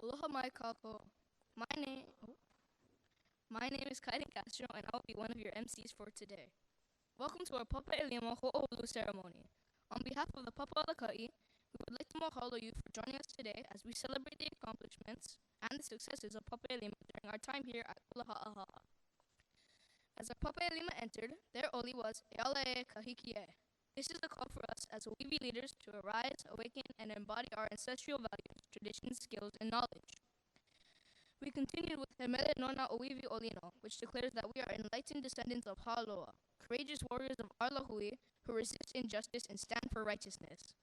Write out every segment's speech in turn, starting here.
Aloha mai kako. My name, my name is Kaiden Castro, and I'll be one of your MCs for today. Welcome to our Papa Eliama Ho'oulu ceremony. On behalf of the Papa Alakaʻi, we would like to mahalo you for joining us today as we celebrate the accomplishments and the successes of Papa Eliama during our time here at Kula Waena. As our Papa Eliama entered, their oli was Ealae Kahikie. This is a call for us as Oiwi leaders to arise, awaken, and embody our ancestral values, traditions, skills, and knowledge. We continued with Mele Nona Oiwi Olino, which declares that we are enlightened descendants of Haloa, courageous warriors of Arlahui who resist injustice and stand for righteousness.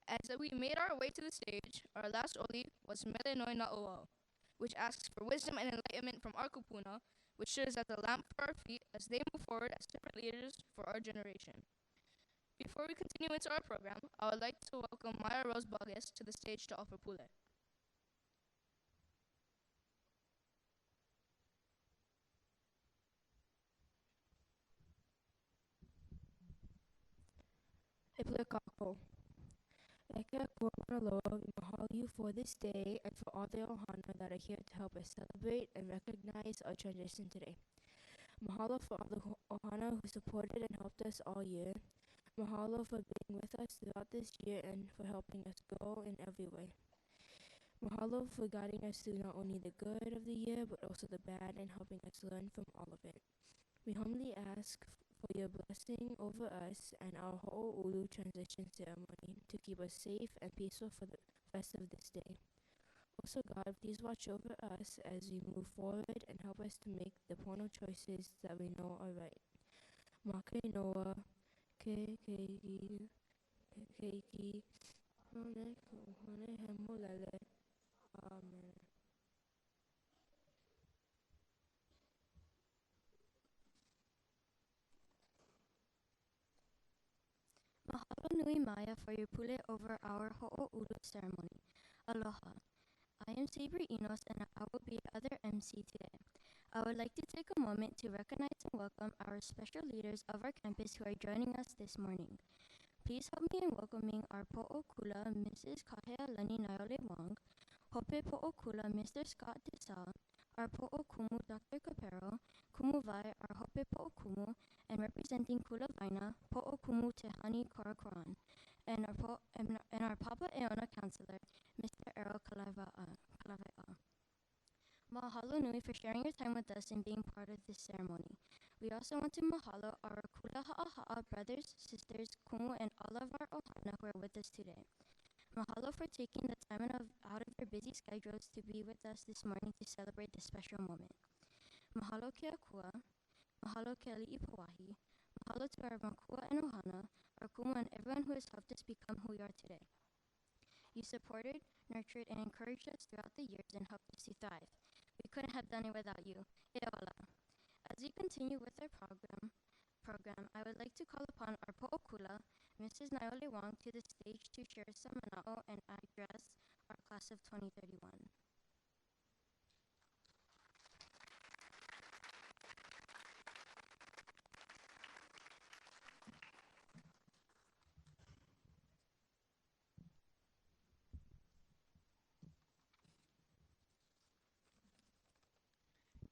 As we made our way to the stage, our last oli was Mele Noina Oa, which asks for wisdom and enlightenment from our kupuna, which serves as a lamp for our feet as they move forward as different leaders for our generation. Before we continue into our program, I would like to welcome Maya Rose Bagues to the stage to offer pule. Iplikako. Eke Kuamanaloa, we mahalo you for this day and for all the ʻohana that are here to help us celebrate and recognize our transition today. Mahalo for all the ʻohana who supported and helped us all year. Mahalo for being with us throughout this year and for helping us grow in every way. Mahalo for guiding us through not only the good of the year but also the bad and helping us learn from all of it. We humbly ask for your blessing over us and our Ho'oulu Transition Ceremony to keep us safe and peaceful for the rest of this day. Also, God, please watch over us as we move forward and help us to make the pono choices that we know are right. Make noa, ke keiki, keiki, hone hemolele. Amen. Mahalo nui Maya for your pule over our Ho'oulu ceremony. Aloha. I am Sabri Enos and I will be your other MC today. I would like to take a moment to recognize and welcome our special leaders of our campus who are joining us this morning. Please help me in welcoming our Po'okula, Mrs. Kahea Leni Naiole Wong, Hope Po'okula, Mr. Scott Desal, our Po'okumu, Dr. Capero, Kumuvai, our Hope Po'okumu, and representing Kula Waena, Po'okumu Tehani Korakoran, and our Papa Eona counselor, Mr. Errol Kalawa'a. Mahalo nui for sharing your time with us and being part of this ceremony. We also want to mahalo our Kula Ha'aha'a brothers, sisters, kumu, and all of our ʻohana who are with us today. Mahalo for taking the time out of your busy schedules to be with us this morning to celebrate this special moment. Mahalo ke akua, mahalo ke ali'i Pauahi, mahalo to our makua and ʻohana, our kumu, and everyone who has helped us become who we are today. You supported, nurtured, and encouraged us throughout the years and helped us to thrive. We couldn't have done it without you. E ola. As we continue with our program, I would like to call upon our po'okula, Mrs. Naiole Wong, to the stage to share some mana'o and address our class of 2031.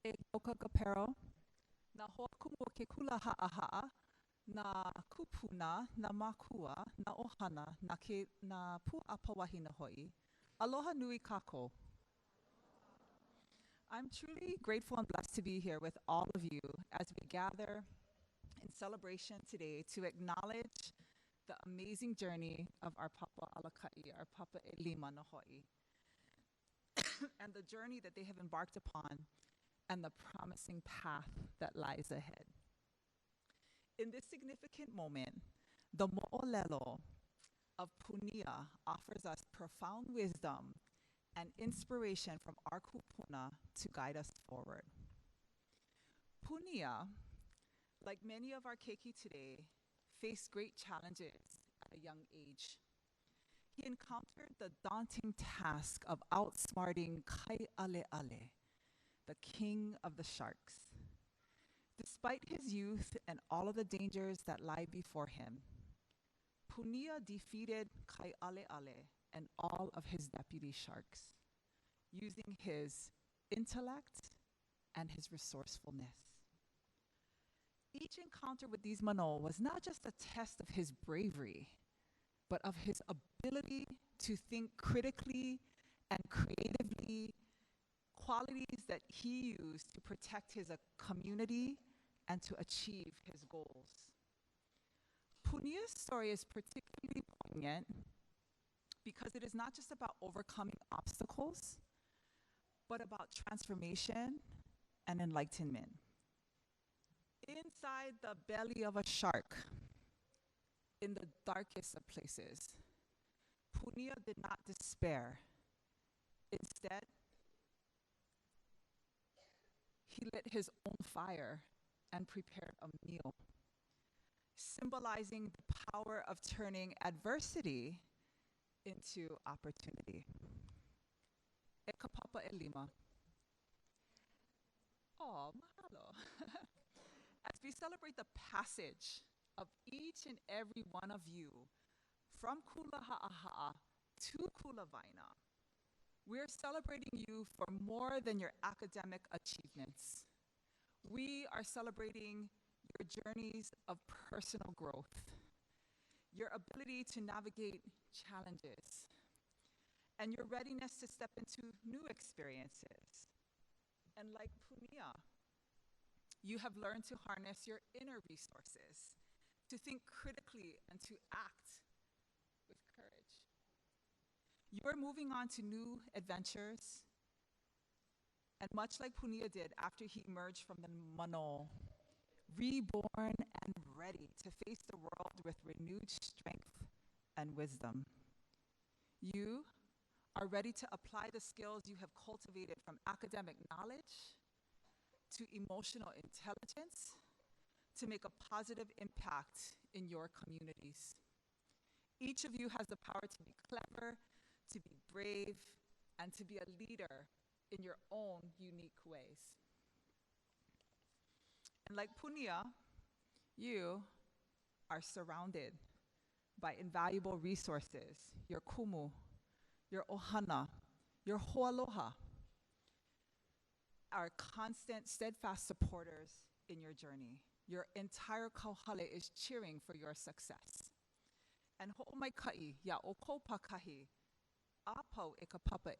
E Oka Capero, na hoakumu ke kula ha'aha'a, na kupuna, na makua, na ʻohana, na pu'apa wahina ho'i. Aloha nui kako. I'm truly grateful and blessed to be here with all of you as we gather in celebration today to acknowledge the amazing journey of our Papa Alakaʻi, our Papa Elima no ho'i, and the journey that they have embarked upon and the promising path that lies ahead. In this significant moment, the mo'olelo of Punia offers us profound wisdom and inspiration from our kupuna to guide us forward. Punia, like many of our keiki today, faced great challenges at a young age. He encountered the daunting task of outsmarting Kai'aleʻale, the king of the sharks. Despite his youth and all of the dangers that lie before him, Punia defeated Kai'aleʻale and all of his deputy sharks. using his intellect and his resourcefulness. Each encounter with these mano was not just a test of his bravery, but of his ability to think critically and creatively, qualities that he used to protect his community and to achieve his goals. Punia's story is particularly poignant because it is not just about overcoming obstacles, but about transformation and enlightenment. Inside the belly of a shark, in the darkest of places, Punia did not despair. Instead, he lit his own fire and prepared a meal, symbolizing the power of turning adversity into opportunity. E ka papa e lima. Oh, mahalo. As we celebrate the passage of each and every one of you from Kula Ha'aha'a to Kula Waena, we're celebrating you for more than your academic achievements. We are celebrating your journeys of personal growth, your ability to navigate challenges, and your readiness to step into new experiences. And like Punia, you have learned to harness your inner resources, to think critically and to act with courage. You are moving on to new adventures, and much like Punia did after he emerged from the mano, reborn and ready to face the world with renewed strength and wisdom. You are ready to apply the skills you have cultivated from academic knowledge to emotional intelligence to make a positive impact in your communities. Each of you has the power to be clever, to be brave, and to be a leader in your own unique ways. And like Punia, you are surrounded by invaluable resources, your kumu, your ʻohana, your hoʻaloha, are constant, steadfast supporters in your journey. Your entire kauhale is cheering for your success. And hoʻomaikaʻi ia ʻōkou pakahi, apau e ka papa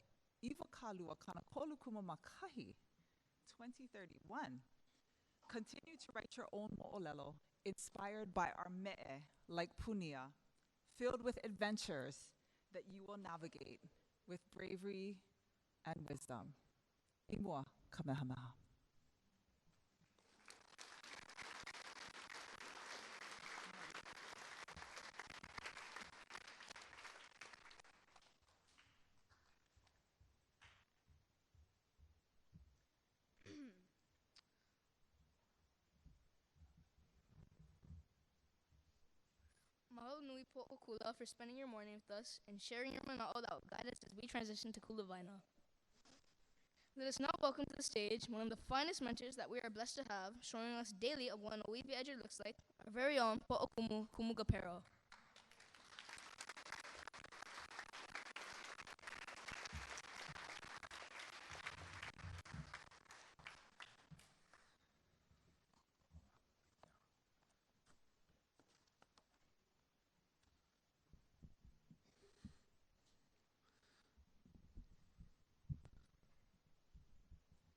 iwa kalua kana kolukuma makahi, 2031. Continue to write your own mo'olelo, inspired by our me'e, like Punia, filled with adventures that you will navigate with bravery and wisdom. Imua Kamehameha. Mahalo nui po'o Kula for spending your morning with us and sharing your mana'o that will guide us as we transition to Kula Waena. Let us now welcome to the stage one of the finest mentors that we are blessed to have, showing us daily of what an Oiwi Edger looks like, our very own Po'o Kumu Kumugapero.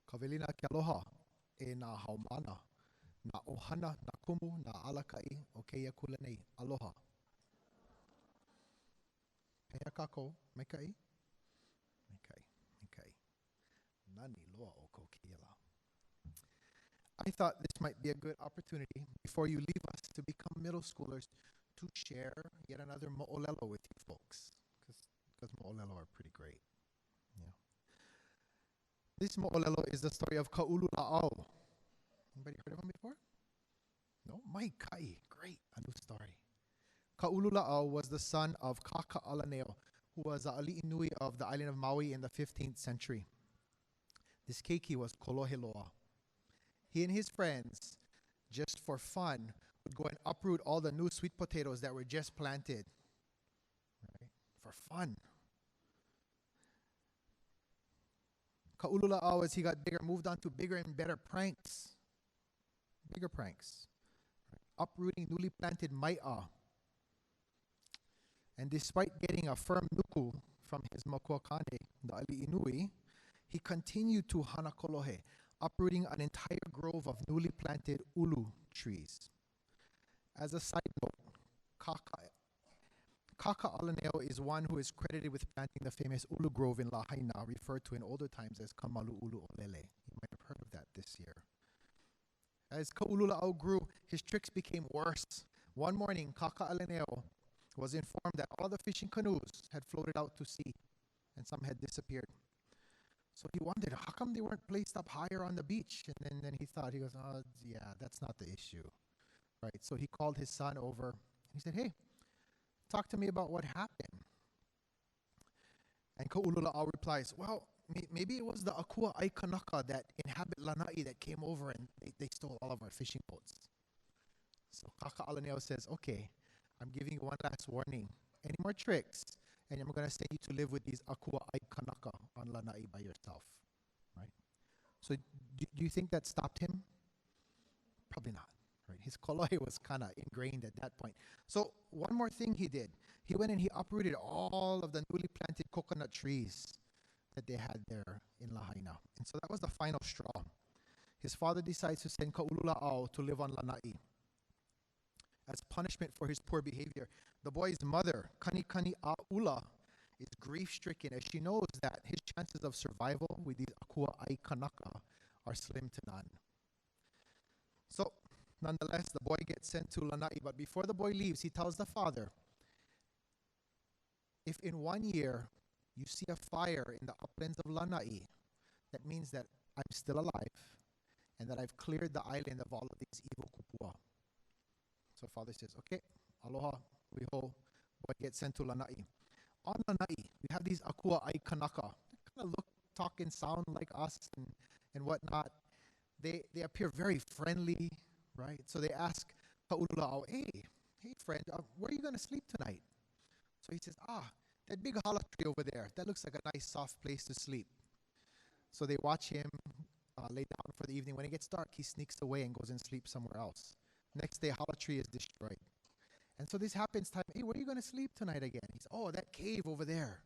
Kawelina ke aloha e nā haumana, nā ʻohana, nā kumu, nā alakaʻi o keia kula nei. Aloha. Pehea kākou, maikaʻi? Maikaʻi, maikaʻi. Nani loa o kou keia la. I thought this might be a good opportunity before you leave us to become middle schoolers to share yet another mo'olelo with you folks, because mo'olelo are pretty great. Yeah. This mo'olelo is the story of Hoʻoulu Transition. Anybody heard of him before? No? Maikaʻi, great, a new story. Hoʻoulu Transition was the son of Kaka'alaneo, who was the ali'i nui of the island of Maui in the 15th century. This keiki was koloheloa. He and his friends, just for fun, would go and uproot all the new sweet potatoes that were just planted, right? For fun. Ka'ulula'au, as he got bigger, moved on to bigger and better pranks. Bigger pranks. Uprooting newly planted mai'a. And despite getting a firm nuku from his makuakane, the ali'inui, he continued to hanakolohe, uprooting an entire grove of newly planted ulu trees. As a side note, Kaka'alaneo is one who is credited with planting the famous ulu grove in Lahaina, referred to in older times as Kamalu'ulu Olele. You might have heard of that this year. As Ka'ulula'au grew, his tricks became worse. One morning, Kaka'alaneo was informed that all the fishing canoes had floated out to sea, and some had disappeared. So he wondered, how come they weren't placed up higher on the beach? And then he thought, he goes, oh, yeah, that's not the issue. Right, so he called his son over. He said, hey, talk to me about what happened. And Ka'ulula'au replies, well, maybe it was the akua aikanaka that inhabit Lanai that came over and they stole all of our fishing boats. So Kaka'alaneo says, okay, I'm giving you one last warning. Any more tricks, and I'm going to send you to live with these akua aikanaka on Lanai by yourself. Right? So do you think that stopped him? Probably not. Right? His koloi was kind of ingrained at that point. So one more thing he did. He went and he uprooted all of the newly planted coconut trees that they had there in Lahaina. And so that was the final straw. His father decides to send Ka'ulula'au to live on Lanai as punishment for his poor behavior. The boy's mother, Kanikani A'ula, is grief-stricken as she knows that his chances of survival with these akua aikanaka are slim to none. So, nonetheless, the boy gets sent to Lanai, but before the boy leaves, he tells the father, if in 1 year you see a fire in the uplands of Lanai, that means that I'm still alive and that I've cleared the island of all of these evil kupua. So father says, okay, aloha, wiho, boy gets sent to Lanai. On Lanai, we have these akua aikanaka. They kind of look, talk, and sound like us and whatnot. They appear very friendly, right? So they ask Ka'ulula'au, hey friend, where are you going to sleep tonight? So he says, that big hala tree over there, that looks like a nice soft place to sleep. So they watch him lay down for the evening. When it gets dark, he sneaks away and goes and sleeps somewhere else. Next day, hala tree is destroyed. And so this happens time, hey, where are you going to sleep tonight again? He says, that cave over there.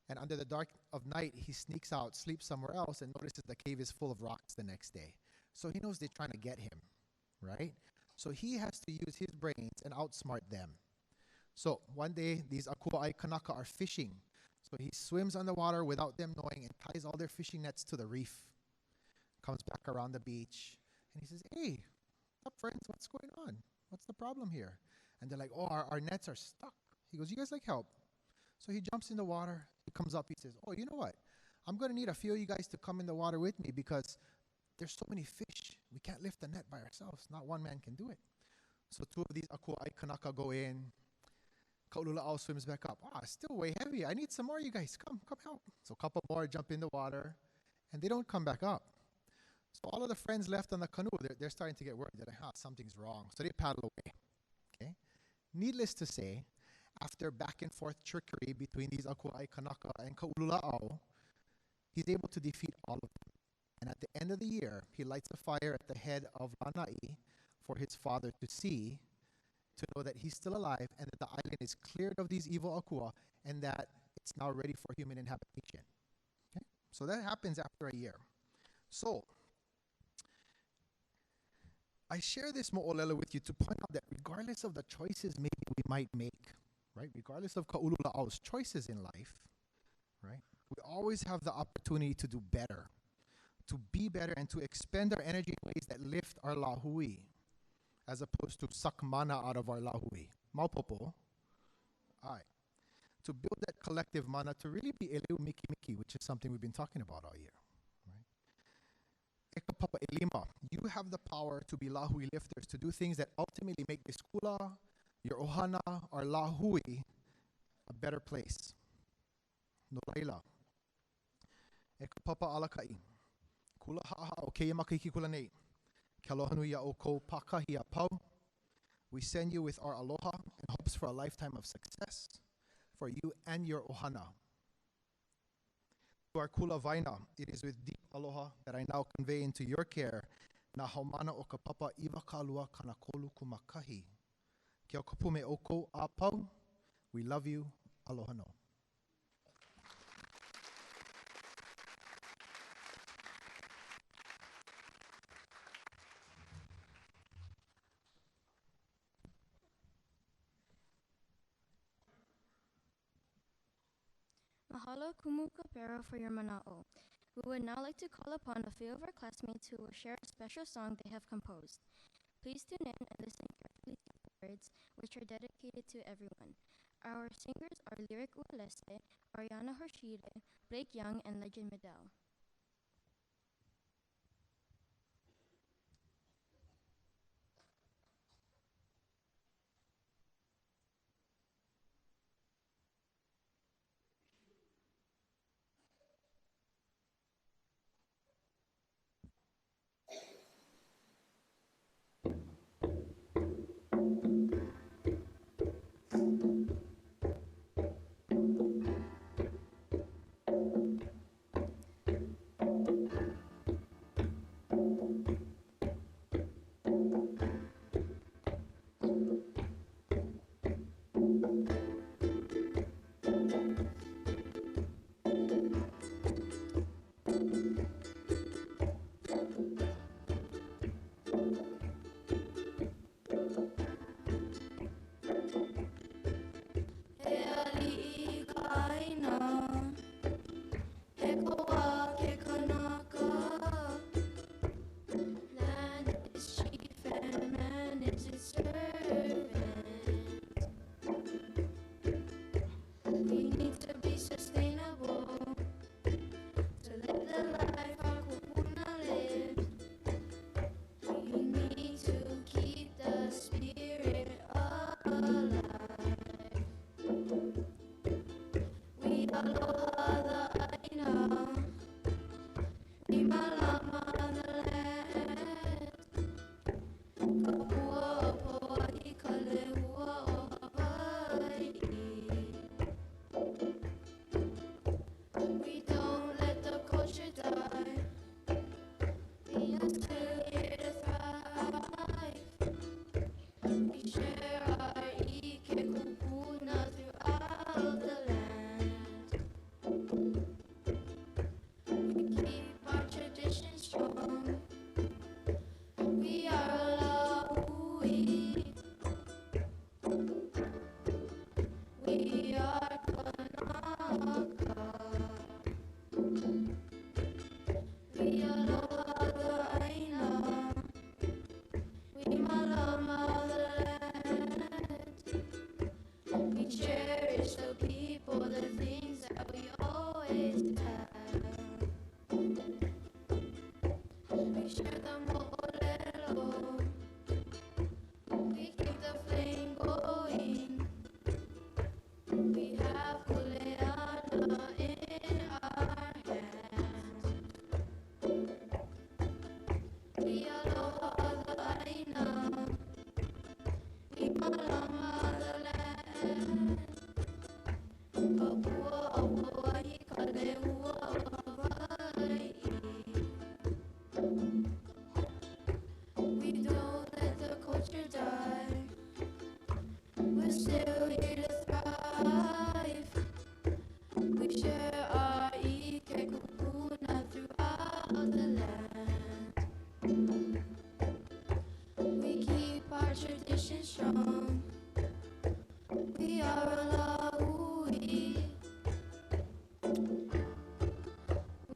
And under the dark of night, he sneaks out, sleeps somewhere else, and notices the cave is full of rocks the next day. So he knows they're trying to get him, right? So he has to use his brains and outsmart them. So one day, these akua aikanaka are fishing. So he swims underwater without them knowing and ties all their fishing nets to the reef. Comes back around the beach, and he says, hey, what's up, friends? What's going on? What's the problem here? And they're like, our nets are stuck. He goes, you guys like help? So he jumps in the water. He comes up. He says, you know what? I'm going to need a few of you guys to come in the water with me because there's so many fish. We can't lift the net by ourselves. Not one man can do it. So two of these akua aikanaka go in. Ka'ulula'au swims back up. It's still way heavy. I need some more, you guys. Come help. So a couple more jump in the water, and they don't come back up. So all of the friends left on the canoe, they're starting to get worried. They're like, something's wrong. So they paddle away. Okay. Needless to say, after back and forth trickery between these akua aikanaka and Ka'ulula'au, he's able to defeat all of them. And at the end of the year, he lights a fire at the head of Lanai for his father to see, to know that he's still alive and that the island is cleared of these evil akua and that it's now ready for human inhabitation. Okay? So that happens after a year. So, I share this mo'olelo with you to point out that regardless of the choices maybe we might make, right? Regardless of Ka'ulula'au's choices in life, right? We always have the opportunity to do better, to be better, and to expend our energy in ways that lift our lahui, as opposed to suck mana out of our lahui. Maupopo. Alright. To build that collective mana to really be eleu miki miki, which is something we've been talking about all year. Papa Elima, you have the power to be lahui lifters, to do things that ultimately make this kula, your ʻohana, our lahui, a better place. No laila. Eka papa alakaʻi. Kula haʻaha o keia makahiki kula nei. Ke aloha nui o kou pakahi a pau. We send you with our aloha and hopes for a lifetime of success for you and your ʻohana. To our Kula Waena, it is with deep aloha that I now convey into your care na haumana o ka papa iwa kalua kana kolu kumakahi. Kia kapume oko a pau. We love you. Aloha no. Mahalo kumu kapera for your mana'o. We would now like to call upon a few of our classmates who will share a special song they have composed. Please tune in and listen carefully to the words, which are dedicated to everyone. Our singers are Lyric Ualese, Ariana Hoshide, Blake Young, and Legend Medell.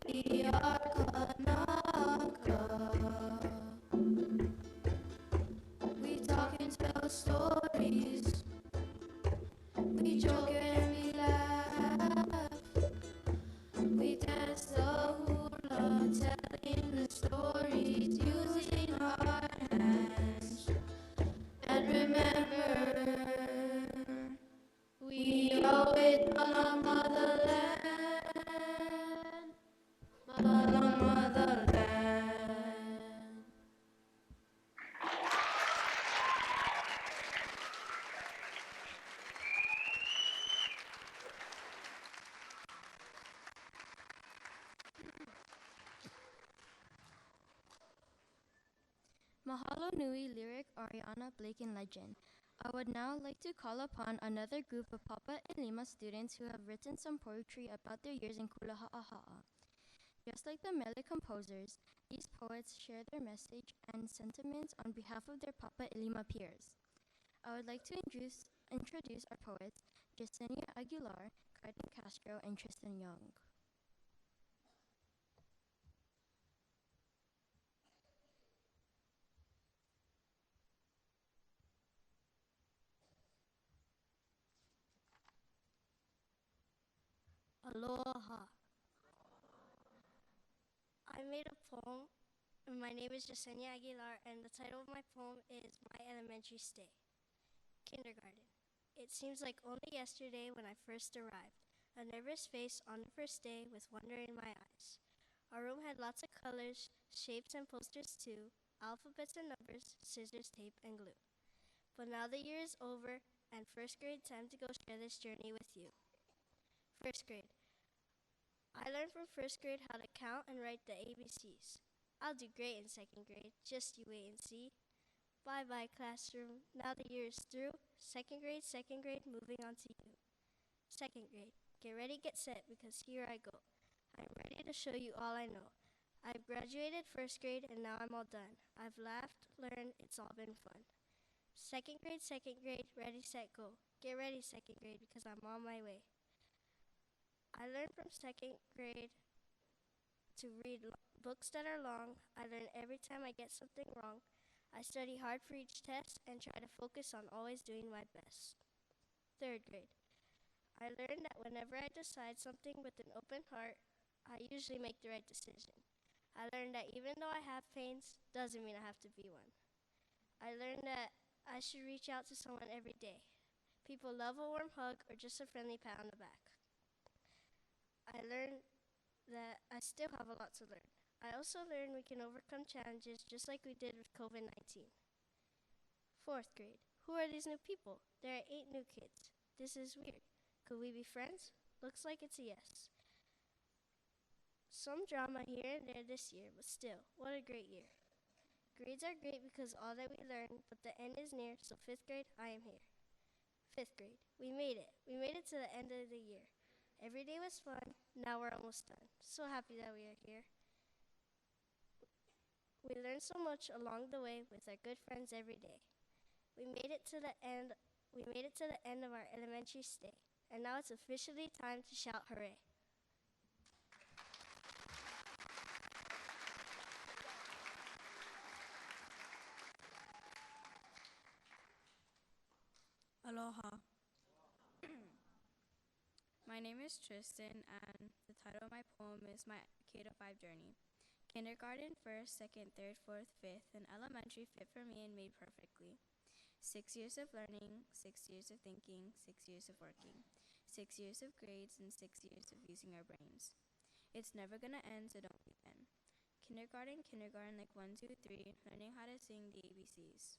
We are Mahalo Nui lyric Ariana Blake and legend. I would now like to call upon another group of Papa and Lima students who have written some poetry about their years in Kula Waena. Just like the mele composers, these poets share their message and sentiments on behalf of their Papa and Lima peers. I would like to introduce our poets, Jasenia Aguilar, Kaiden Castro, and Tristan Young. Aloha. I made a poem, and my name is Jasenia Aguilar, and the title of my poem is My Elementary Stay. Kindergarten. It seems like only yesterday when I first arrived, a nervous face on the first day with wonder in my eyes. Our room had lots of colors, shapes, and posters too, alphabets and numbers, scissors, tape, and glue. But now the year is over, and first grade, time to go share this journey with you. First grade. I learned from first grade how to count and write the ABCs. I'll do great in second grade, just you wait and see. Bye-bye, classroom. Now the year is through. Second grade, moving on to you. Second grade. Get ready, get set, because here I go. I'm ready to show you all I know. I've graduated first grade, and now I'm all done. I've laughed, learned, it's all been fun. Second grade, ready, set, go. Get ready, second grade, because I'm on my way. I learned from second grade to read books that are long. I learn every time I get something wrong. I study hard for each test and try to focus on always doing my best. Third grade. I learned that whenever I decide something with an open heart, I usually make the right decision. I learned that even though I have pains, doesn't mean I have to be one. I learned that I should reach out to someone every day. People love a warm hug or just a friendly pat on the back. I learned that I still have a lot to learn. I also learned we can overcome challenges just like we did with COVID-19. Fourth grade. Who are these new people? There are 8 new kids. This is weird. Could we be friends? Looks like it's a yes. Some drama here and there this year, but still, what a great year. Grades are great because all that we learn, but the end is near, so 5th grade, I am here. 5th grade. We made it. We made it to the end of the year. Every day was fun. Now we're almost done. So happy that we are here. We learned so much along the way with our good friends every day. We made it to the end. We made it to the end of our elementary stay. And now it's officially time to shout hooray. Aloha. My name is Tristan, and the title of my poem is My K-5 Journey. Kindergarten, 1st, 2nd, 3rd, 4th, 5th, and elementary fit for me and made perfectly. 6 years of learning, 6 years of thinking, 6 years of working, 6 years of grades, and 6 years of using our brains. It's never gonna end, so don't begin. Kindergarten, like 1, 2, 3, learning how to sing the ABCs.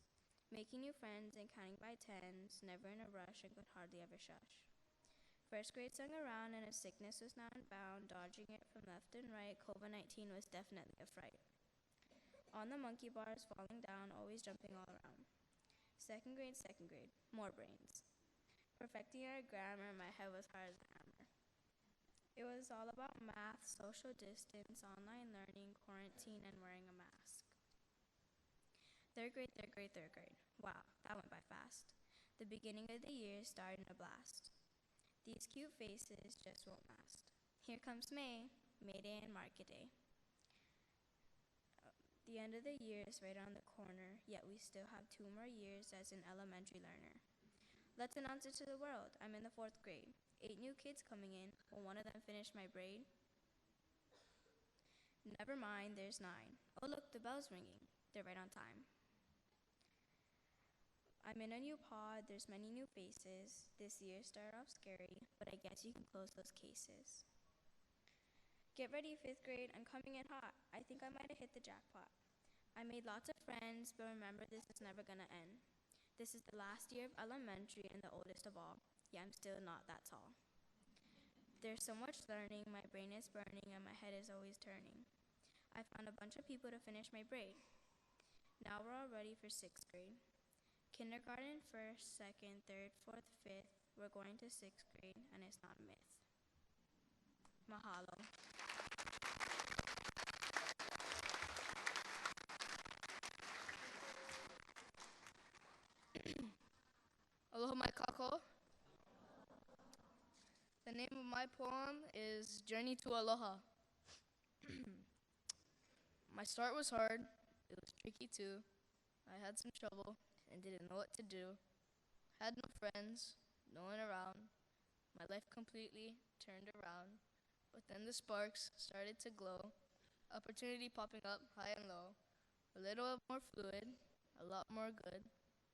Making new friends and counting by tens, never in a rush and could hardly ever shush. First grade sung around and a sickness was now unbound, dodging it from left and right. COVID-19 was definitely a fright. On the monkey bars, falling down, always jumping all around. Second grade, more brains. Perfecting our grammar, my head was hard as a hammer. It was all about math, social distance, online learning, quarantine, and wearing a mask. Third grade. Wow, that went by fast. The beginning of the year started in a blast. These cute faces just won't last. Here comes May Day and Market Day. The end of the year is right around the corner, yet we still have 2 more years as an elementary learner. Let's announce it to the world. I'm in the 4th grade. 8 new kids coming in. Will one of them finish my braid? Never mind, there's 9. Oh look, the bell's ringing. They're right on time. I'm in a new pod, there's many new faces. This year started off scary, but I guess you can close those cases. Get ready, 5th grade, I'm coming in hot. I think I might have hit the jackpot. I made lots of friends, but remember this is never gonna end. This is the last year of elementary and the oldest of all. Yeah, I'm still not that tall. There's so much learning, my brain is burning and my head is always turning. I found a bunch of people to finish my braid. Now we're all ready for 6th grade. Kindergarten, 1st, 2nd, 3rd, 4th, 5th. We're going to 6th grade, and it's not a myth. Mahalo. Aloha mai kako. The name of my poem is Journey to Aloha. My start was hard. It was tricky too. I had some trouble and didn't know what to do. Had no friends, no one around. My life completely turned around. But then the sparks started to glow. Opportunity popping up high and low. A little more fluid, a lot more good.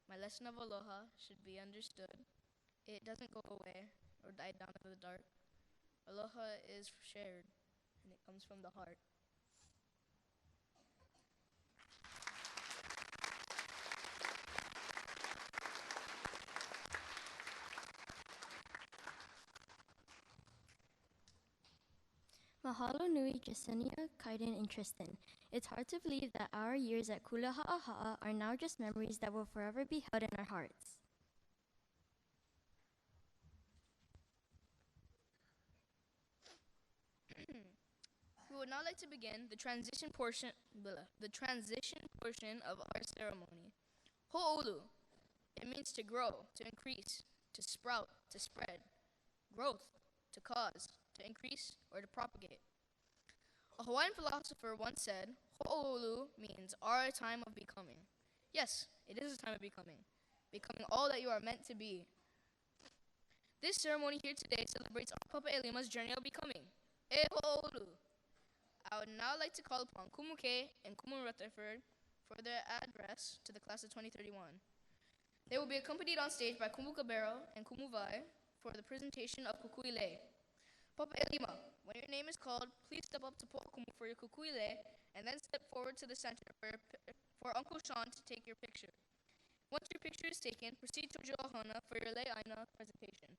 My lesson of aloha should be understood. It doesn't go away or die down in the dark. Aloha is shared, and it comes from the heart. Mahalo nui Jasenia, Kaiden, and Tristan. It's hard to believe that our years at Kula Ha'a are now just memories that will forever be held in our hearts. We would now like to begin the transition portion of our ceremony. Ho'oulu. It means to grow, to increase, to sprout, to spread. Growth, to cause, to increase, or to propagate. A Hawaiian philosopher once said, Ho'oulu means our time of becoming. Yes, it is a time of becoming. Becoming all that you are meant to be. This ceremony here today celebrates our Papa Elima's journey of becoming. E Ho'oulu. I would now like to call upon Kumuke and Kumu Rutherford for their address to the class of 2031. They will be accompanied on stage by Kumu Kabero and Kumu Vai for the presentation of Kukuile. Papa Elima, when your name is called, please step up to Po'akumu for your Kukuile and then step forward to the center for Uncle Sean to take your picture. Once your picture is taken, proceed to your ʻohana for your lei aina presentation.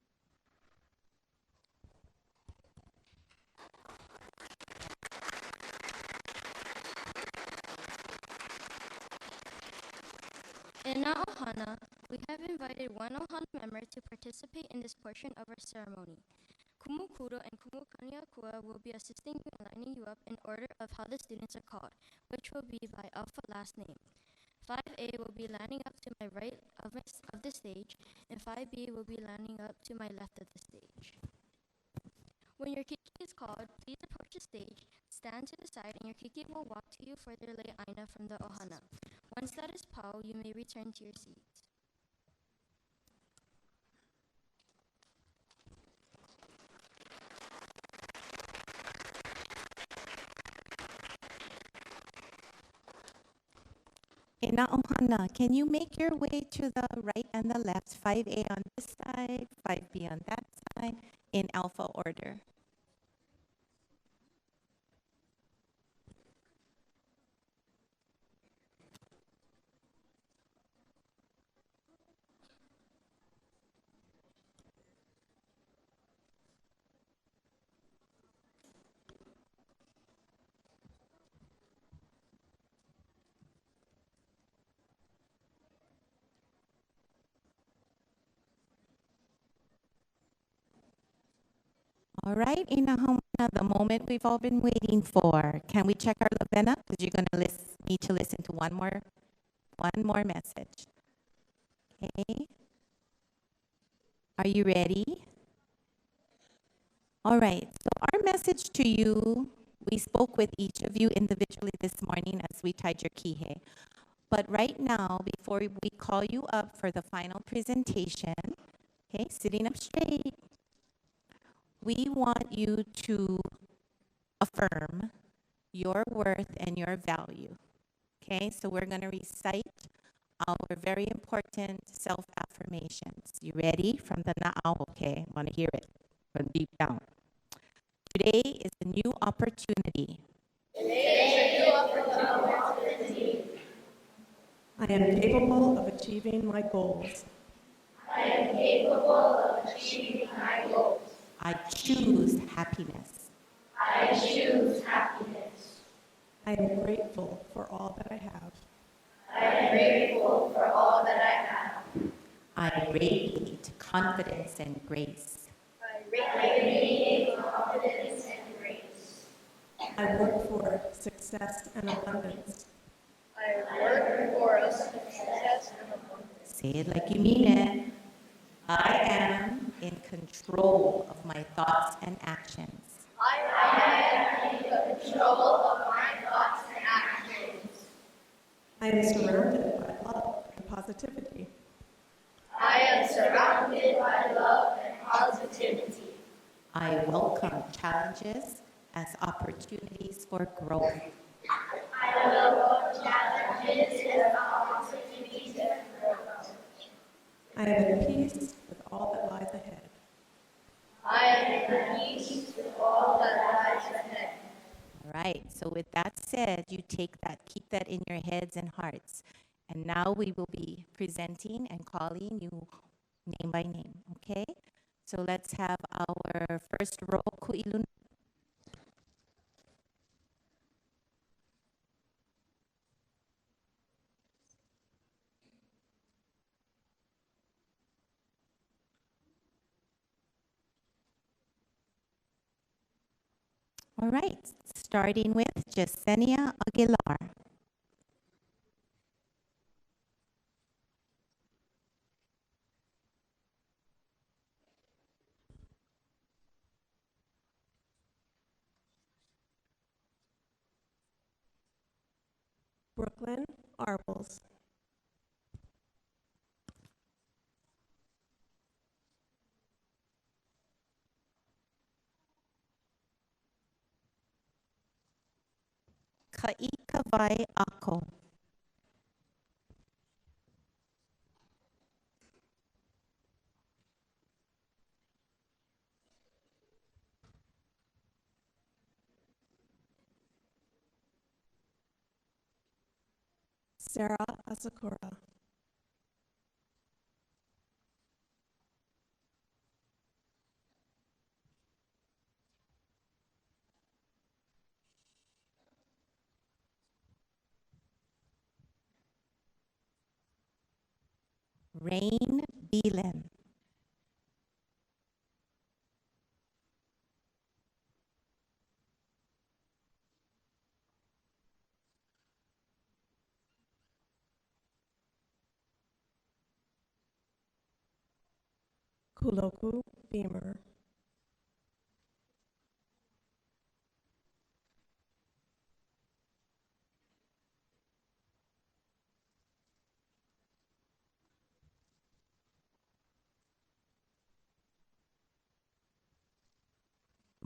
In our ʻohana, we have invited one ʻohana member to participate in this portion of our ceremony. Kumu Kuro and Kumu Kaniakua will be assisting you in lining you up in order of how the students are called, which will be by alpha last name. 5A will be lining up to my right of the stage, and 5B will be lining up to my left of the stage. When your kiki is called, please approach the stage, stand to the side, and your kiki will walk to you for their lei aina from the ʻohana. Once that is pau, you may return to your seats. Ina ʻohana, can you make your way to the right and the left, 5A on this side, 5B on that side, in alpha order? All right, Ina Haumana, the moment we've all been waiting for. Can we check our labena? Because you're going to need to listen to one more message. Okay. Are you ready? All right, so our message to you, we spoke with each of you individually this morning as we tied your kihe. But right now, before we call you up for the final presentation, okay, sitting up straight, we want you to affirm your worth and your value. Okay, so we're going to recite our very important self-affirmations. You ready? From the na'au, okay, I want to hear it from deep down. Today is a new opportunity. I am capable of achieving my goals. I choose happiness. I am grateful for all that I have. am grateful for all that I have. I radiate confidence and grace. I radiate confidence and grace. I work for success and abundance. I work for a success and abundance. Say it like you mean it. I am in control of my thoughts and actions. I am in control of my thoughts and actions. I am surrounded by love and positivity. I am surrounded by love and positivity. I welcome challenges as opportunities for growth. I welcome challenges and opportunities for growth. I am at peace with all that lies ahead. I am at peace with all that lies ahead. All right, so with that said, you take that, keep that in your heads and hearts. And now we will be presenting and calling you name by name, okay? So let's have our first row, Ku'iluna. All right, starting with Yesenia Aguilar. Brooklyn Arbles. Ka'ikawai Ako. Sarah Asakura. Rain Beelan. Kuloku Beamer.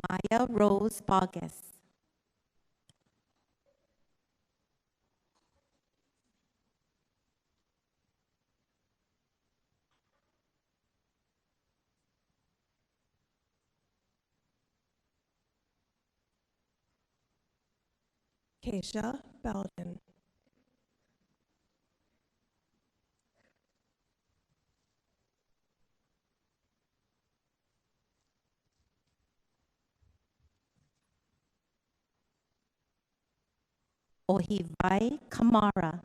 Maya Rose Bogus. Keisha Belden. Ohivai Kamara.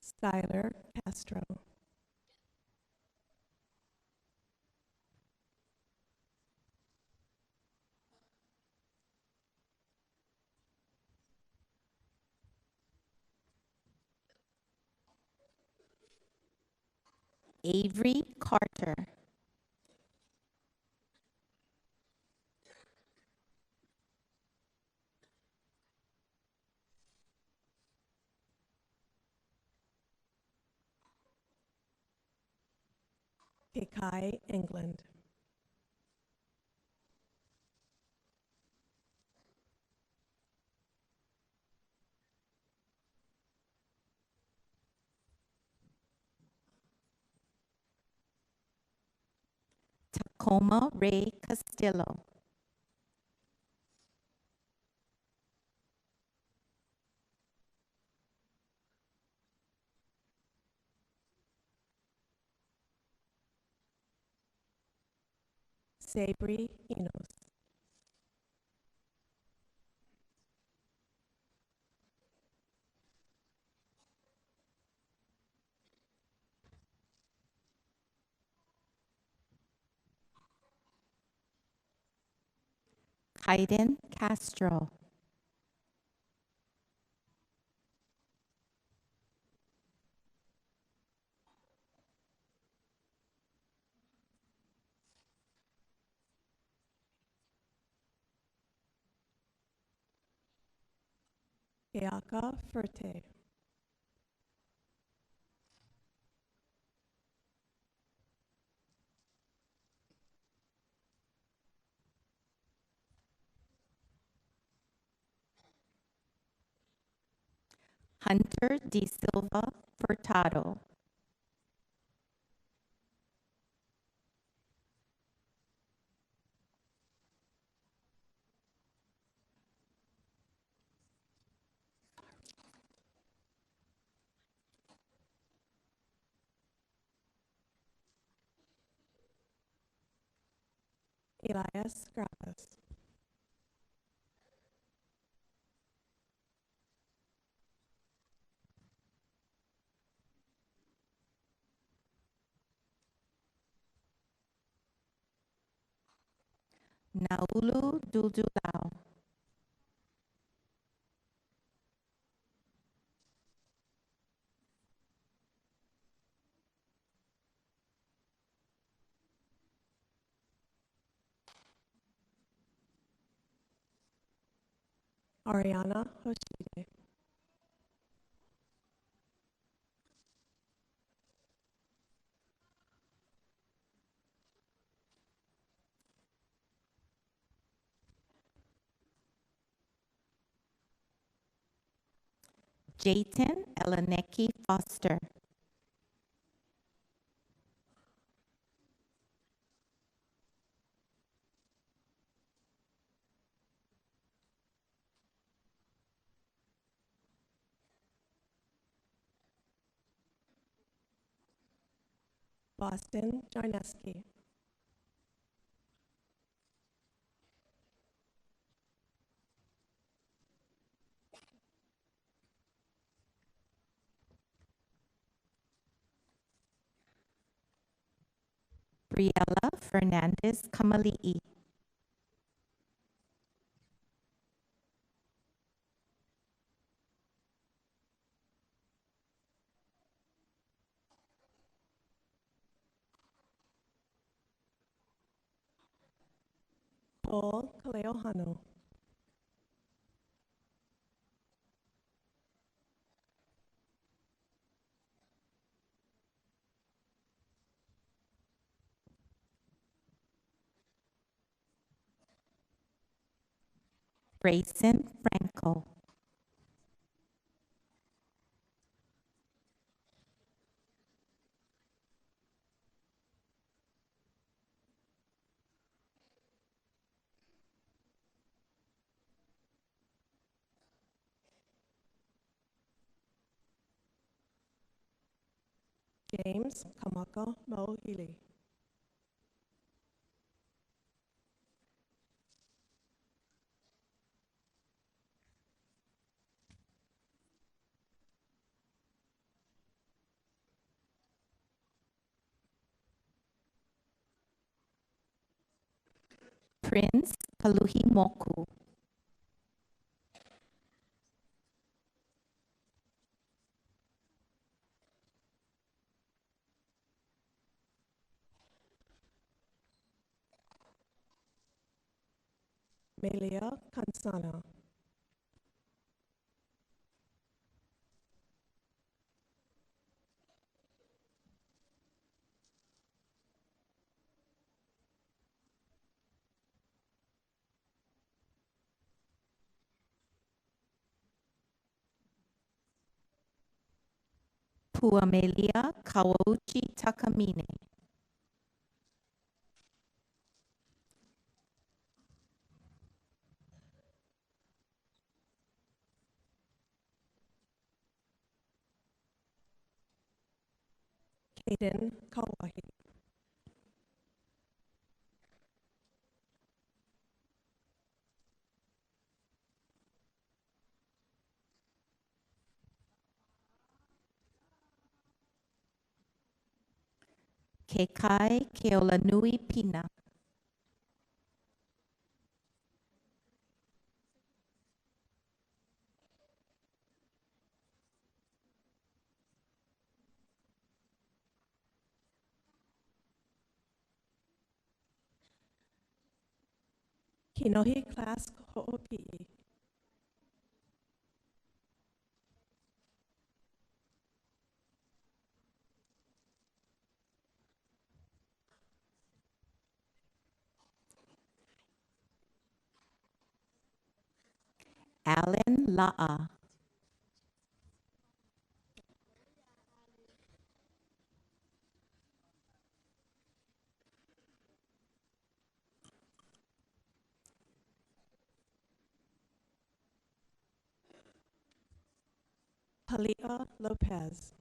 Skylar Castro. Avery Carter. Kekai England. Tacoma Ray Castillo. Sabri Enos. Kaiden Castro. Keaka Ferte. Hunter D. Silva Furtado. Elias Grapas. Naulu Duldulau. Ariana Hoshide. Jayton Eleneki Foster. Boston Jarneski. Briella Fernandez Kamali'i. Paul Kaleohano. Grayson Franco. James Kamaka Mohili. Prince Kaluhi Moku. Melia Kansana. Puamelia Kawauchi Takamine. Kaden Kawahi. Ke kai ke ola nui pina. Kinohi Class Hoʻopiʻi. Allen La'a. Halia Lopez.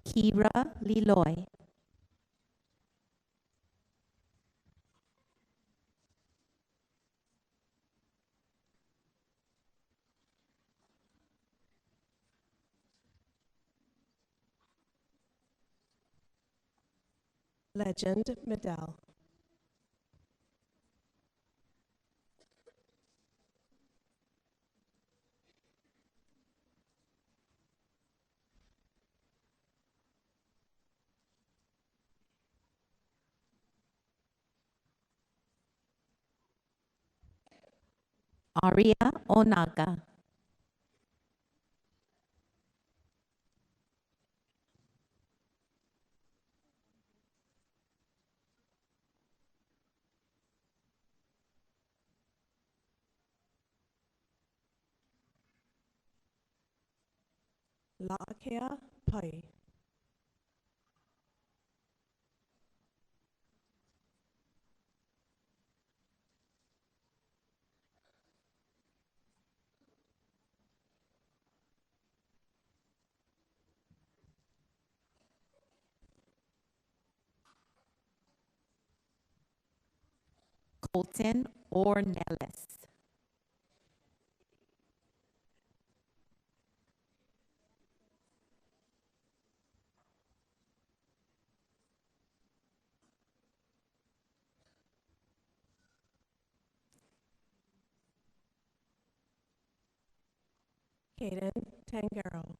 Kira Liloy. Legend Medell. Aria Onaga. La'akea Pai. Colton Ornelas. Kaden Tangaro.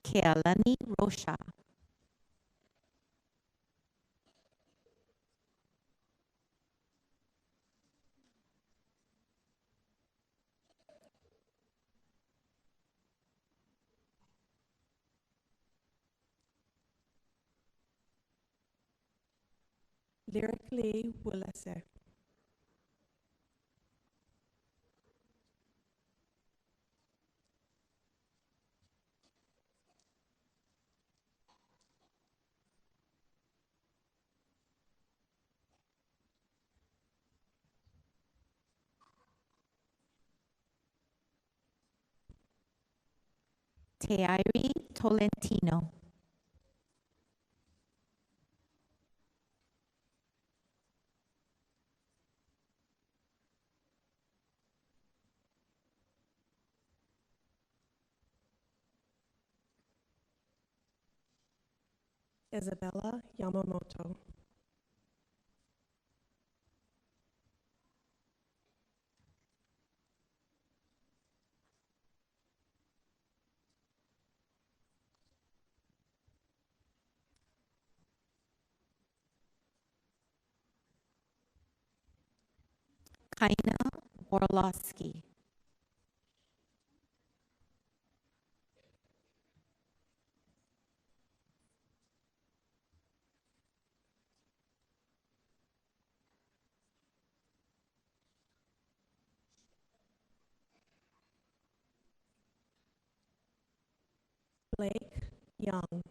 Kealani Rocha. Lyrically Wulese. Teairi Tolentino. Isabella Yamamoto. Kaina Orlowski. Blake Young.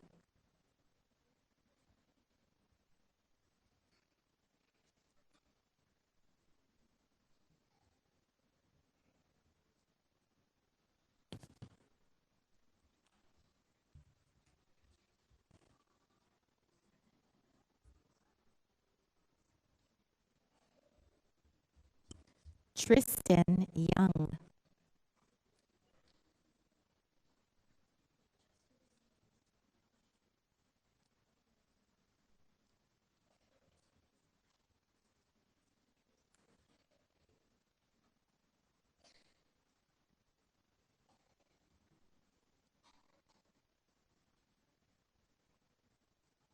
Tristan Young.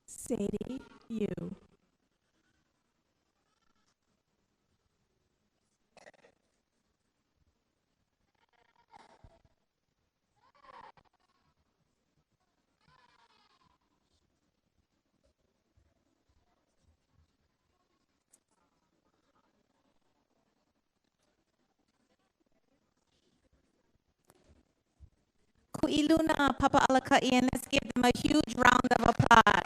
Sadie Yu. Ku'iluna, Papa Alakaʻi, and let's give them a huge round of applause.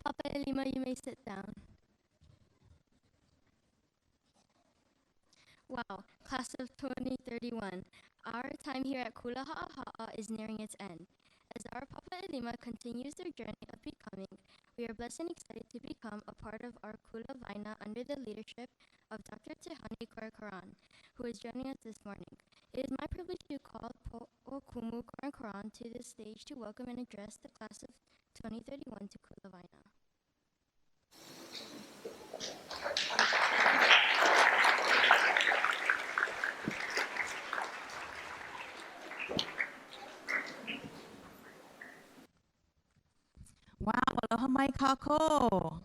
Papa Elima, you may sit down. Wow, class of 2031. Our time here at Kula is nearing its end. As our Papa Elima continues their journey of becoming, we are blessed and excited to become a part of our Kula Waena under the leadership of Dr. Tehani Korakaran, who is joining us this morning. It is my privilege to call Po'okumu Korakaran to the stage to welcome and address the class of 2031 to Kula Waena. Wow, aloha mai kako.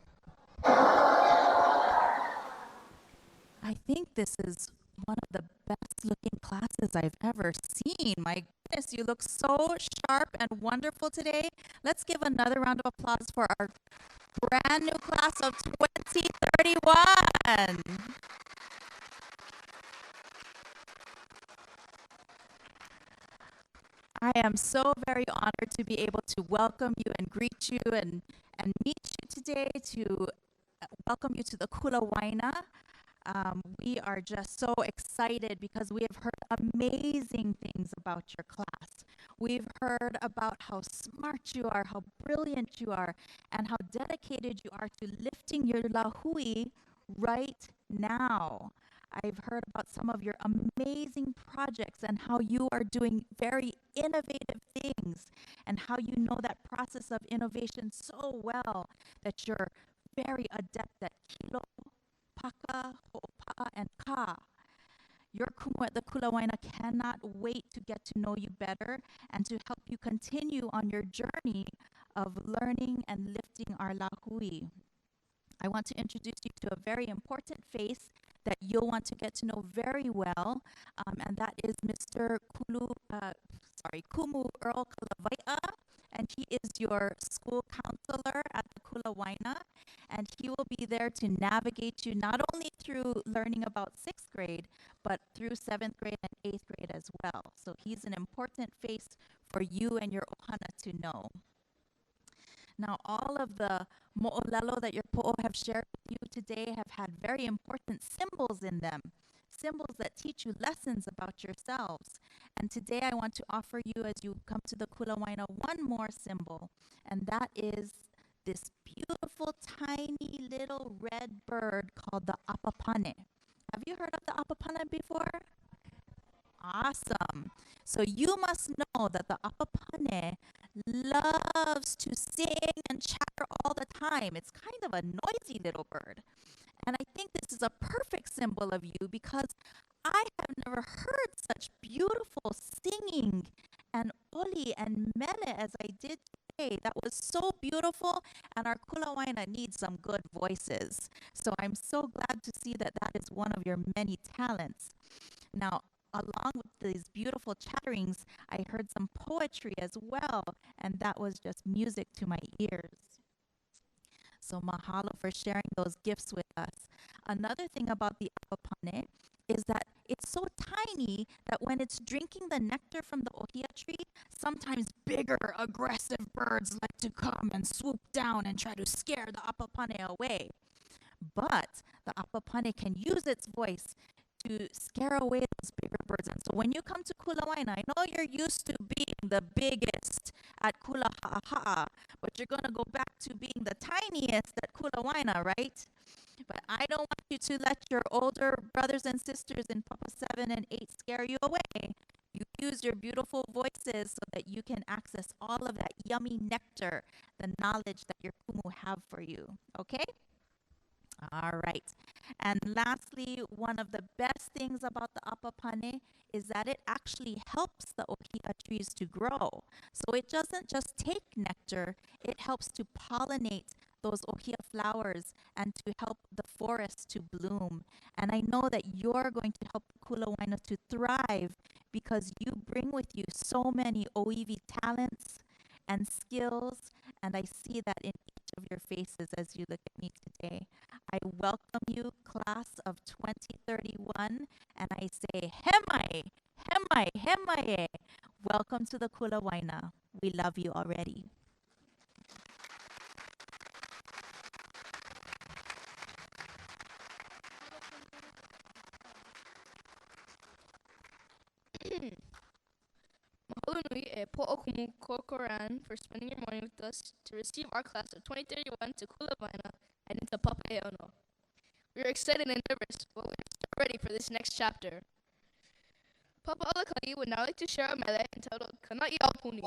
I think this is one of the best looking classes I've ever seen. My goodness, you look so sharp and wonderful today. Let's give another round of applause for our brand new class of 2031. I am so very honored to be able to welcome you and greet you and meet you today, to welcome you to the Kula Waena. We are just so excited because we have heard amazing things about your class. We've heard about how smart you are, how brilliant you are, and how dedicated you are to lifting your lahui right now. I've heard about some of your amazing projects and how you are doing very innovative things and how you know that process of innovation so well that you're very adept at kilo, paka, ho'opa'a, and ka. Your kumu at the Kula Waena cannot wait to get to know you better and to help you continue on your journey of learning and lifting our lahui. I want to introduce you to a very important face that you'll want to get to know very well, and that is Mr. Kumu Earl Kalawai'a, and he is your school counselor at the Kula Waena, and he will be there to navigate you not only through learning about 6th grade, but through 7th grade and 8th grade as well. So he's an important face for you and your ʻohana to know. Now, all of the mo'olelo that your po'o have shared with you today have had very important symbols in them, symbols that teach you lessons about yourselves. And today I want to offer you, as you come to the Kula Waena, one more symbol, and that is this beautiful, tiny little red bird called the apapane. Have you heard of the apapane before? Awesome. So you must know that the apapane loves to sing and chatter all the time. It's kind of a noisy little bird. And I think this is a perfect symbol of you because I have never heard such beautiful singing and oli and mele as I did today. That was so beautiful, and our Kula Waena needs some good voices. So I'm so glad to see that that is one of your many talents. Now, along with these beautiful chatterings, I heard some poetry as well, and that was just music to my ears. So mahalo for sharing those gifts with us. Another thing about the apapane is that it's so tiny that when it's drinking the nectar from the ohia tree, sometimes bigger, aggressive birds like to come and swoop down and try to scare the apapane away. But the apapane can use its voice to scare away those bigger birds. And so when you come to Kula Waena, I know you're used to being the biggest at Kula Ha'a, but you're going to go back to being the tiniest at Kula Waena, right? But I don't want you to let your older brothers and sisters in Papa 7 and 8 scare you away. You use your beautiful voices so that you can access all of that yummy nectar, the knowledge that your kumu have for you, okay? All right. And lastly, one of the best things about the apapane is that it actually helps the ohia trees to grow. So it doesn't just take nectar, it helps to pollinate those ohia flowers and to help the forest to bloom. And I know that you're going to help Kula Waena to thrive because you bring with you so many oiwi talents and skills, and I see that in each of your faces as you look at me today. I welcome you, class of 2031, and I say, Hemai, Hemai, Hemae. Welcome to the Kula Waena. We love you already. Mahalo nui e po'okumu kokoran for spending your morning with us to receive our class of 2031 to Kula Waena and into Papa Eono. We are excited and nervous, but we're ready for this next chapter. Papa Alakaʻi would now like to share a mele entitled Kana'i Aupuni.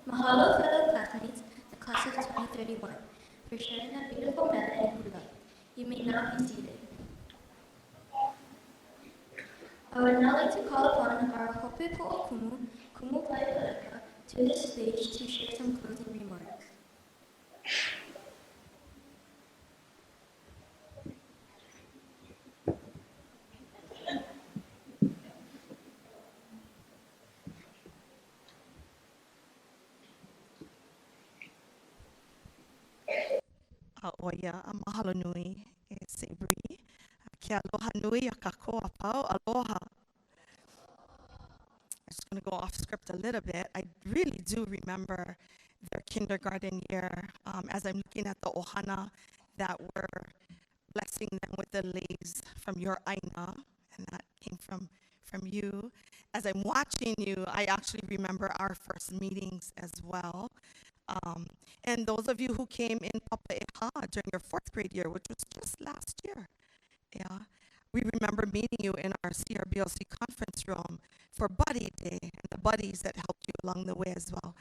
Mahalo, fellow classmates, the class of 2031, for sharing that beautiful mele and hula. You may now be seated. I would now like to call upon our Hope Po'okumu, Kumu Kaipaleka, to the stage to share some closing remarks. Oia, a mahalo nui e Sabri. Ke aloha nui a kako a pau, aloha. I'm just going to go off script a little bit. I really do remember their kindergarten year as I'm looking at the ʻohana that were blessing them with the leis from your aina, and that came from you. As I'm watching you, I actually remember our first meetings as well. And those of you who came in Papa'eha during your 4th grade year, which was just last year, yeah, we remember meeting you in our CRBLC conference room for Buddy Day, and the buddies that helped you along the way as well.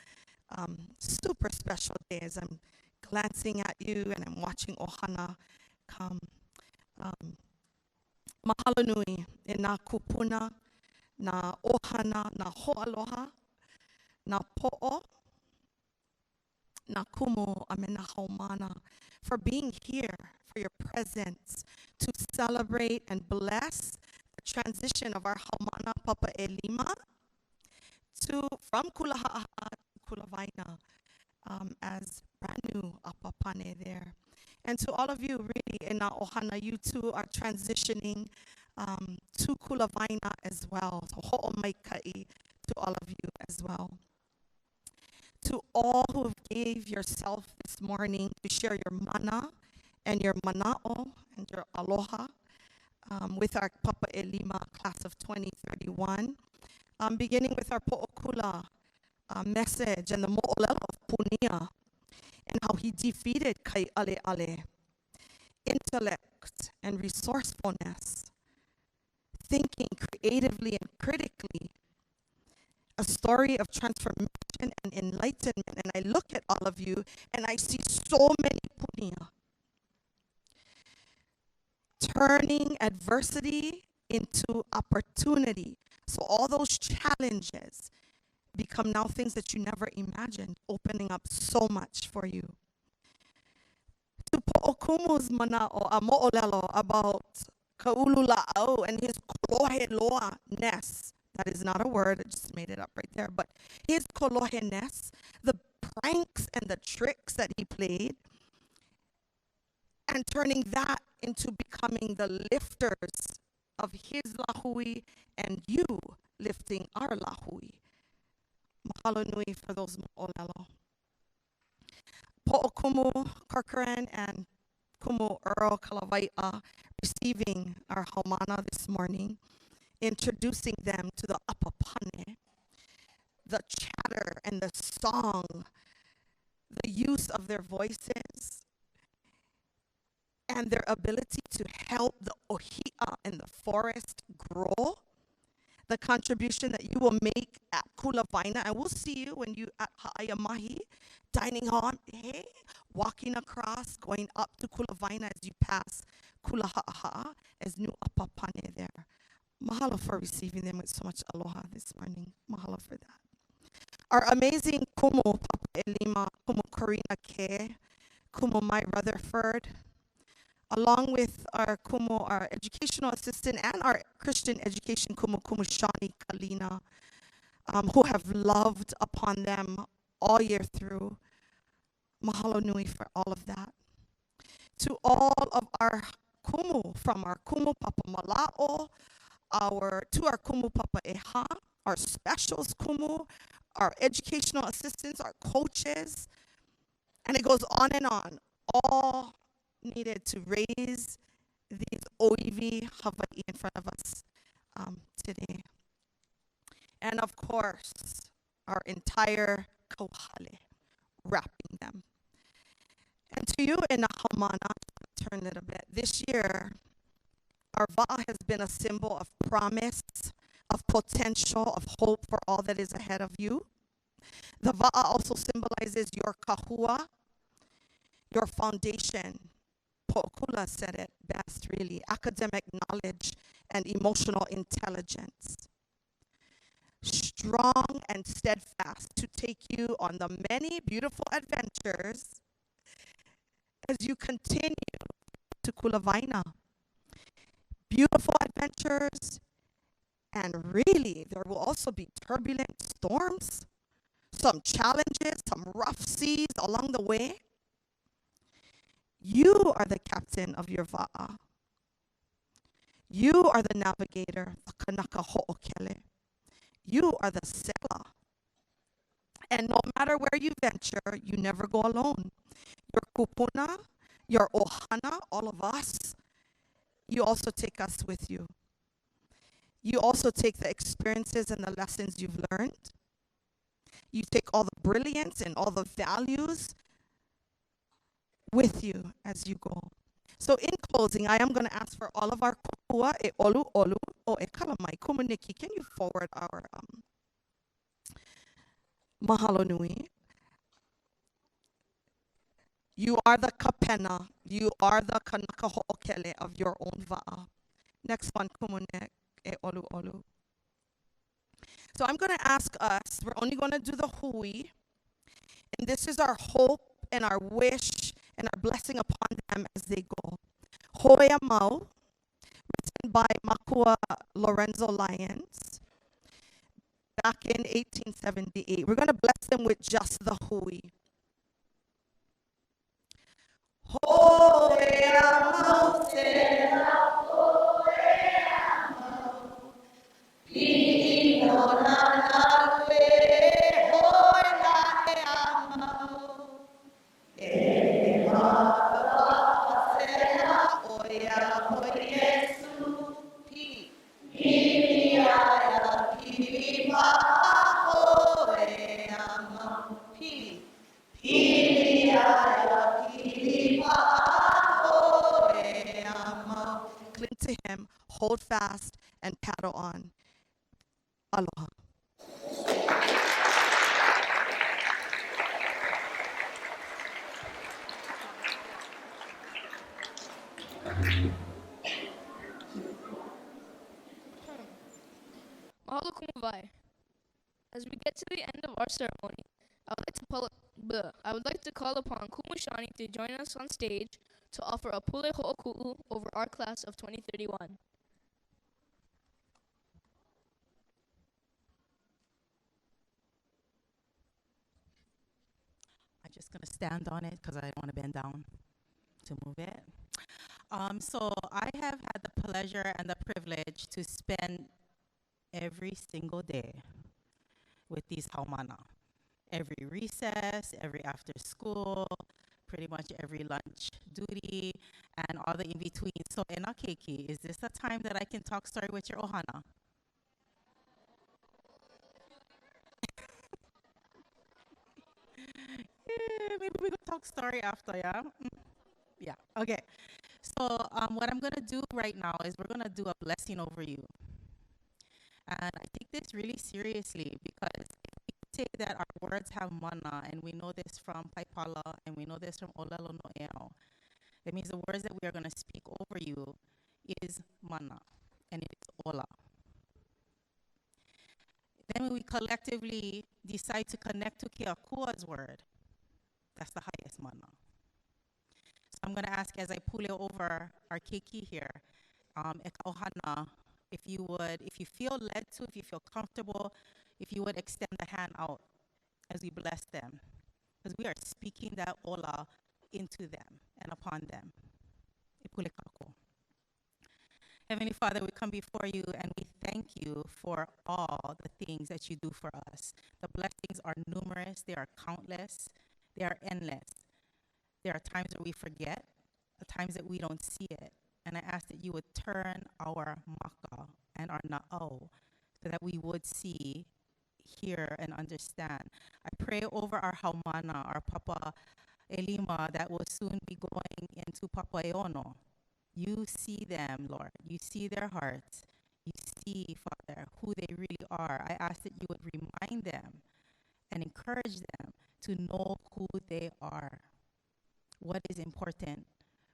Super special days. I'm glancing at you and I'm watching ʻohana come. Mahalo nui e nā kupuna, nā ʻohana, nā hoʻaloha, nā po'o, nā kumu a me nā haumana, for being here, for your presence, to celebrate and bless the transition of our haumana Papa Elima from Kula to Kula Waena as brand new apapane there. And to all of you, really, in our ʻohana, you too are transitioning to Kula Waena as well. So ho'omaikaʻi to all of you as well. To all who have gave yourself this morning to share your mana and your mana'o and your aloha with our Papa Elima class of 2031, beginning with our po'okula message and the mo'olelo of Punia and how he defeated kai ale ale, intellect and resourcefulness, thinking creatively and critically, a story of transformation and enlightenment. And I look at all of you and I see so many punia, turning adversity into opportunity. So all those challenges become now things that you never imagined, opening up so much for you. To Po'okumu's mana'o a mo'olelo about Ka'ulu la'au and his kolohe loa-ness. That is not a word, I just made it up right there, but his kolohe-ness, the pranks and the tricks that he played, and turning that into becoming the lifters of his lahui and you lifting our lahui. Mahalo nui for those mo'olelo. Po'okumu Corcoran and Kumu Earl Kalawai'a receiving our haumana this morning, introducing them to the apapane, the chatter and the song, the use of their voices, and their ability to help the ohia in the forest grow, the contribution that you will make at Kula Waena, and we'll see you when you at Ha'ayamahi, dining hall, hey, walking across, going up to Kula Waena as you pass Kula Ha'aha'a as new apapane there. Mahalo for receiving them with so much aloha this morning. Mahalo for that. Our amazing Kumu Papa Elima, Kumu Karina Ke, Kumu Mai Rutherford, along with our Kumu, our educational assistant, and our Christian education Kumu, Kumu Shani Kalina, who have loved upon them all year through. Mahalo nui for all of that. To all of our Kumu, from our Kumu Papa Mala'o, to our kumu papa eha, our specials kumu, our educational assistants, our coaches, and it goes on and on. All needed to raise these OEV Hawaii in front of us today. And of course, our entire kauhale, wrapping them. And to you in Nahamana, turn it a bit. This year, our va'a has been a symbol of promise, of potential, of hope for all that is ahead of you. The va'a also symbolizes your kahua, your foundation. Kula said it best, really. Academic knowledge and emotional intelligence. Strong and steadfast to take you on the many beautiful adventures as you continue to Kula Waena. Beautiful adventures, and really, there will also be turbulent storms, some challenges, some rough seas along the way. You are the captain of your va'a. You are the navigator, the kanaka ho'okele. You are the sailor. And no matter where you venture, you never go alone. Your kupuna, your ʻohana, all of us, you also take us with you. You also take the experiences and the lessons you've learned. You take all the brilliance and all the values with you as you go. So in closing, I am going to ask for all of our kokua e olu olu o e kalamai kumuniki. Can you forward our mahalo nui? You are the kapena. You are the kanaka ho'okele of your own va'a. Next one, kumune e olu olu. So I'm going to ask us, we're only going to do the hui, and this is our hope and our wish and our blessing upon them as they go. Hoia Mau, written by Makua Lorenzo Lyons, back in 1878. We're going to bless them with just the hui. Hoia Mau Sera, Hoia Mau, Pino na we, Hoia Ea Mau, E Maka Sera, Oia Hoiesu, Pi, Piliaya, Pilipa, Hoia Mau, Pili, Piliaya, Pilipa, Hoia Mau. Cling to him, hold fast, and paddle on. Aloha. Mahalo kumavai. As we get to the end of our ceremony, I would like to call upon Kumushani to join us on stage to offer a pule ho'oku'u over our class of 2031. I'm just going to stand on it because I don't want to bend down to move it. So I have had the pleasure and the privilege to spend every single day with these haumana. Every recess, every after school, pretty much every lunch duty, and all the in-between. So Ena Keiki, is this the time that I can talk story with your ʻohana? Maybe we could talk story after, yeah? Yeah, okay. So what I'm going to do right now is we're going to do a blessing over you. And I take this really seriously because if we say that our words have mana, and we know this from Paipala, and we know this from Olelo No'eo, that means the words that we are going to speak over you is mana, and it is ola. Then when we collectively decide to connect to Keakua's word, that's the highest mana. So I'm going to ask as I pull it over our keiki here, Eka ʻohana, if you feel led to, if you feel comfortable, if you would extend the hand out as we bless them. Because we are speaking that ola into them and upon them. Ipule kako. Heavenly Father, we come before you and we thank you for all the things that you do for us. The blessings are numerous, they are countless, they are endless. There are times where we forget, the times that we don't see it. And I ask that you would turn our maka and our na'au so that we would see, hear, and understand. I pray over our haumana, our Papa Elima, that will soon be going into Papa Eono. You see them, Lord. You see their hearts. You see, Father, who they really are. I ask that you would remind them and encourage them to know who they are, what is important,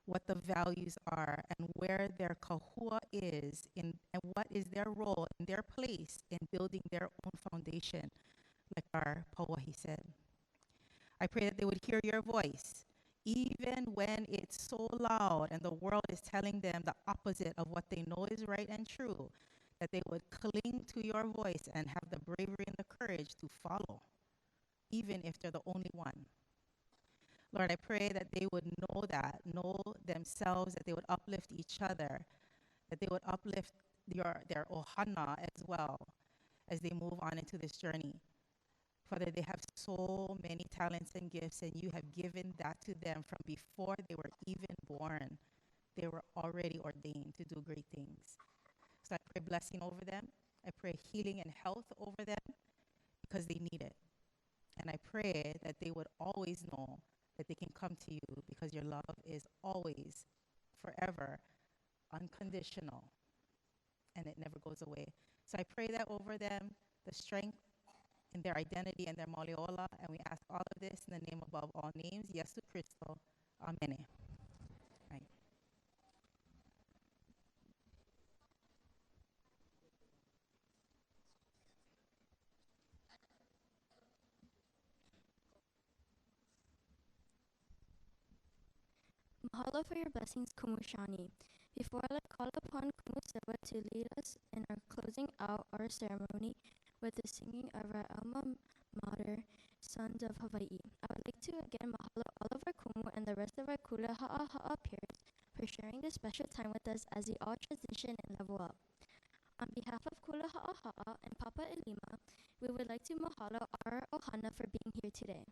what the values are, and where their kahua is, and what is their role and their place in building their own foundation, like our Pauahi said. I pray that they would hear your voice, even when it's so loud and the world is telling them the opposite of what they know is right and true, that they would cling to your voice and have the bravery and the courage to follow, even if they're the only one. Lord, I pray that they would know themselves, that they would uplift each other, that they would uplift their ʻohana as well as they move on into this journey. Father, they have so many talents and gifts, and you have given that to them from before they were even born. They were already ordained to do great things. So I pray blessing over them. I pray healing and health over them because they need it. And I pray that they would always know that they can come to you because your love is always, forever, unconditional, and it never goes away. So I pray that over them, the strength in their identity and their maliola, and we ask all of this in the name above all names, Yesu Christo. Amen. Right. Mahalo for your blessings, Kumushani. Before I call upon Kumuseva to lead us in our closing out our ceremony with the singing of our alma mater, Sons of Hawaii, I would like to again mahalo all of our Kumu and the rest of our Kula Ha'a peers for sharing this special time with us as we all transition and level up. On behalf of Kula Ha'a and Papa Elima, we would like to mahalo our ʻohana for being here today.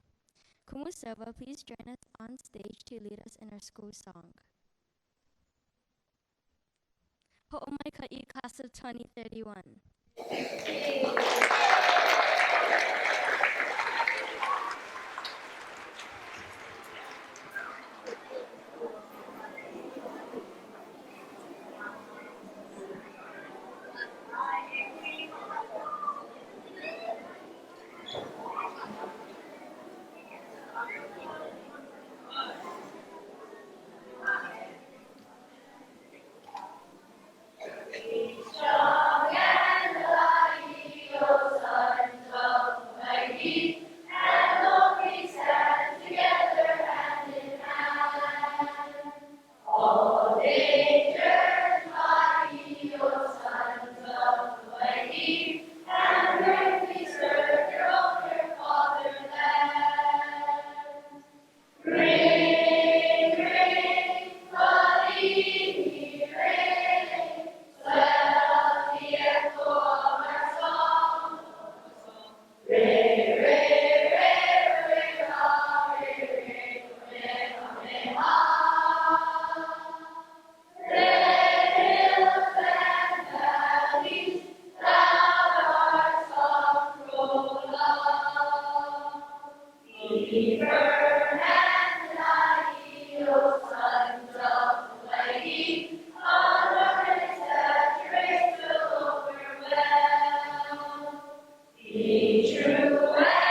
Kumuseva, please join us on stage to lead us in our school song. Ho'omaika'i, class of 2031. Be true.